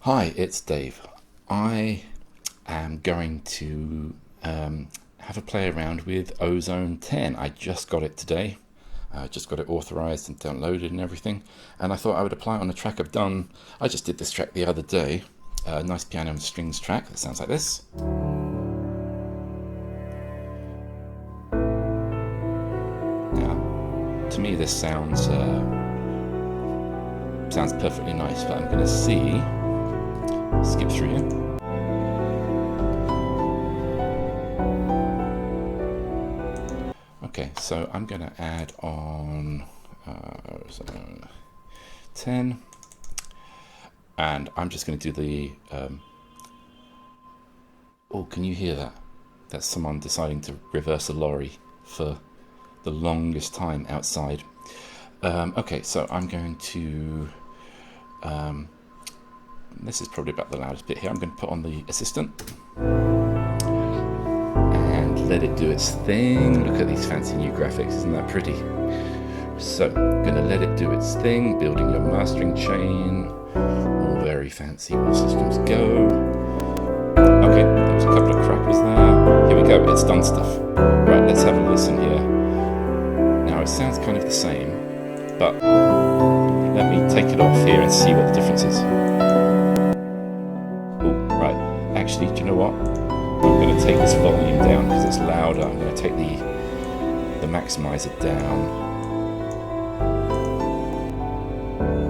Hi, it's Dave. I am going to have a play around with Ozone 10. I just got it today. I just got it authorized and downloaded and everything. And I thought I would apply it on a track I've done. I just did this track the other day. A nice piano and strings track that sounds like this. Now, to me this sounds perfectly nice, but I'm going to skip through here. Okay, so I'm going to add on 10, and I'm just going to do the oh, can you hear that? That's someone deciding to reverse a lorry for the longest time outside. Okay, so I'm going to this is probably about the loudest bit here. I'm going to put on the assistant and let it do its thing. Look at these fancy new graphics, isn't that pretty? So I'm going to let it do its thing, building your mastering chain, all very fancy, all systems go. Okay, there was a couple of crackles there. Here we go, it's done stuff. Right, let's have a listen here. Now it sounds kind of the same, but let me take it off here and see what the difference is. Oh, right, actually, do you know what? I'm going to take this volume down because it's louder. I'm going to take the maximizer down.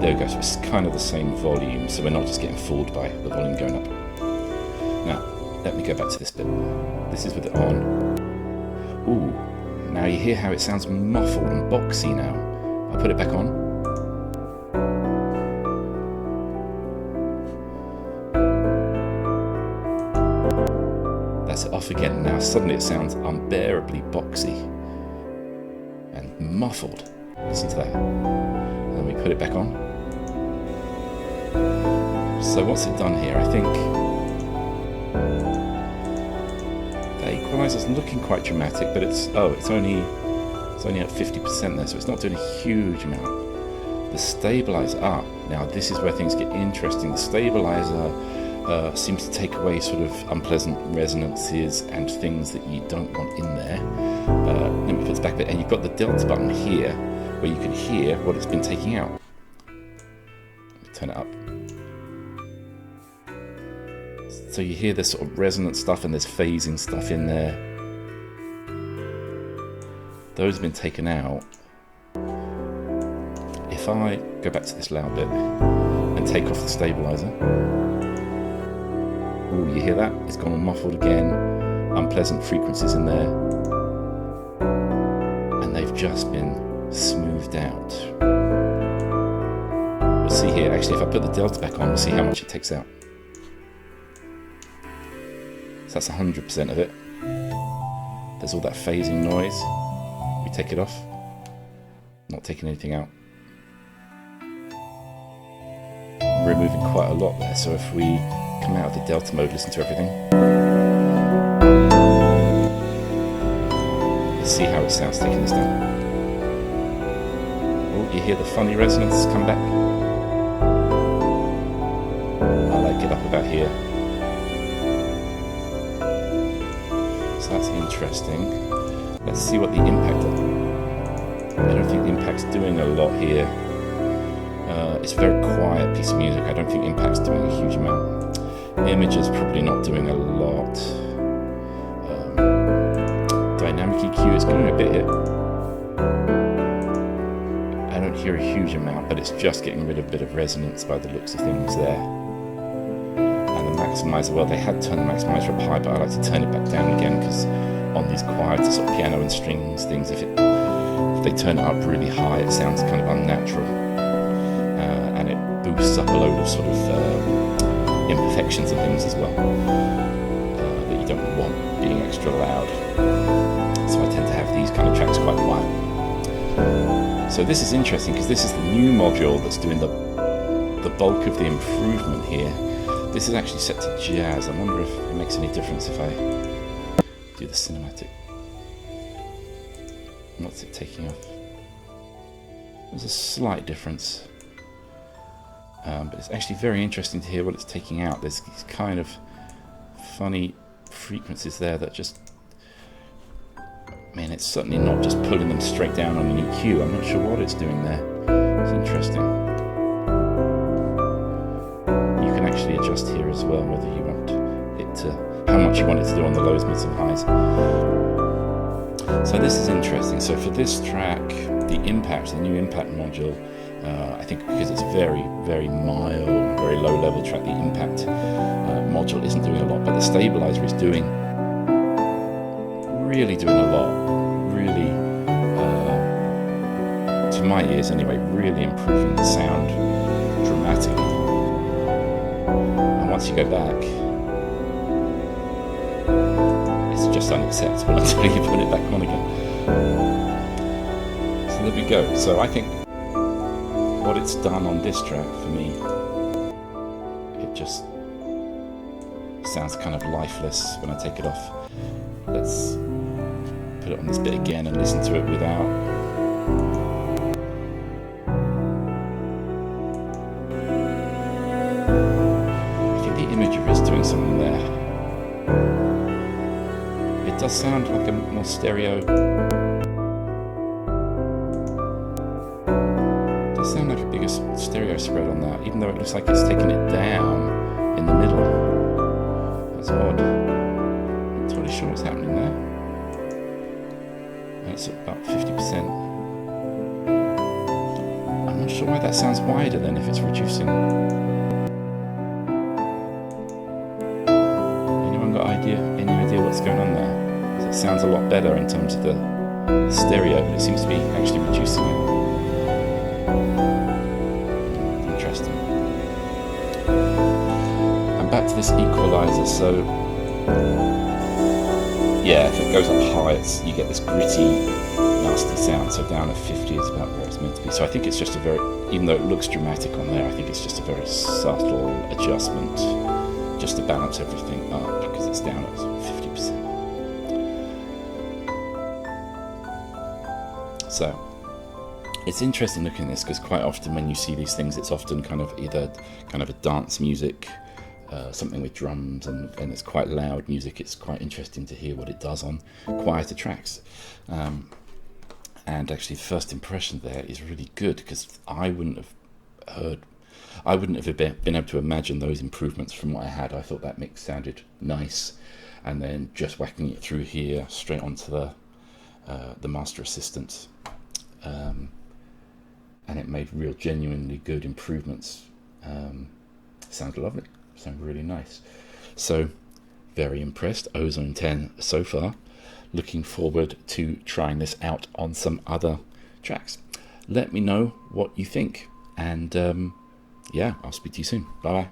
There we go, so it's kind of the same volume, so we're not just getting fooled by the volume going up. Now, let me go back to this bit. This is with it on. Ooh, now you hear how it sounds muffled and boxy now. I'll put it back on. That's it off again. Now suddenly it sounds unbearably boxy and muffled. Listen to that. Then we put it back on. So what's it done here? I think the equalizer's looking quite dramatic, but it's only at 50% there, so it's not doing a huge amount. The stabilizer, now this is where things get interesting. The stabilizer seems to take away sort of unpleasant resonances and things that you don't want in there. Let me put this back a bit, and you've got the delta button here where you can hear what it's been taking out. Let me turn it up. So you hear this sort of resonant stuff and there's phasing stuff in there. Those have been taken out. If I go back to this loud bit and take off the stabilizer, ooh, you hear that? It's gone all muffled again. Unpleasant frequencies in there. And they've just been smoothed out. We'll see here, actually, if I put the delta back on, we'll see how much it takes out. So that's 100% of it. There's all that phasing noise. We take it off. Not taking anything out. Removing quite a lot there, so if we come out of the delta mode, listen to everything. Let's see how it sounds taking this down. Oh, you hear the funny resonance come back? I like it up about here. So that's interesting. Let's see what the impact is. I don't think the impact's doing a lot here. It's a very quiet piece of music. I don't think impact's doing a huge amount. Image is probably not doing a lot. Dynamic EQ is going a bit here. I don't hear a huge amount, but it's just getting rid of a bit of resonance by the looks of things there. And the maximizer, well, they had turned the maximizer up high, but I like to turn it back down again because on these quieter sort of piano and strings things, if they turn it up really high, it sounds kind of unnatural. And it boosts up a load of sort of imperfections and things as well that you don't want being extra loud. So I tend to have these kind of tracks quite quiet. So this is interesting because this is the new module that's doing the bulk of the improvement here. This is actually set to jazz. I wonder if it makes any difference if I do the cinematic. What's it taking off? There's a slight difference. but it's actually very interesting to hear what it's taking out. There's these kind of funny frequencies there that just, I mean, it's certainly not just pulling them straight down on an EQ. I'm not sure what it's doing there. It's interesting. You can actually adjust here as well, whether you want it to, how much you want it to do on the lows, mids and highs. So this is interesting. So for this track, the impact, the new impact module, I think because it's a very, very mild, very low level track, the impact module isn't doing a lot, but the stabilizer is doing, really doing a lot, really, to my ears anyway, really improving the sound dramatically. And once you go back, it's just unacceptable until you put it back on again. So there we go. So I think what it's done on this track for me, it just sounds kind of lifeless when I take it off. Let's put it on this bit again and listen to it without. I think the imagery is doing something there. It does sound like a more stereo. It does sound like a bigger stereo spread on that, even though it looks like it's taking it down in the middle. That's odd. I'm not totally sure what's happening there. And it's about 50%. I'm not sure why that sounds wider then if it's reducing. Anyone got any idea what's going on there? It sounds a lot better in terms of the stereo, but it seems to be actually reducing it. Interesting. And back to this equalizer. So yeah, if it goes up high, you get this gritty, nasty sound. So down at 50 is about where it's meant to be. So I think it's just a very, even though it looks dramatic on there, I think it's just a very subtle adjustment just to balance everything up because it's down at 50%. So it's interesting looking at this because quite often when you see these things, it's often kind of either kind of a dance music, something with drums, and it's quite loud music. It's quite interesting to hear what it does on quieter tracks. And actually, the first impression there is really good because I wouldn't have been able to imagine those improvements from what I had. I thought that mix sounded nice, and then just whacking it through here straight onto the Master Assistant, and it made real genuinely good improvements. Sounds lovely, sounds really nice. So very impressed. Ozone 10 so far. Looking forward to trying this out on some other tracks. Let me know what you think, and yeah, I'll speak to you soon. Bye bye.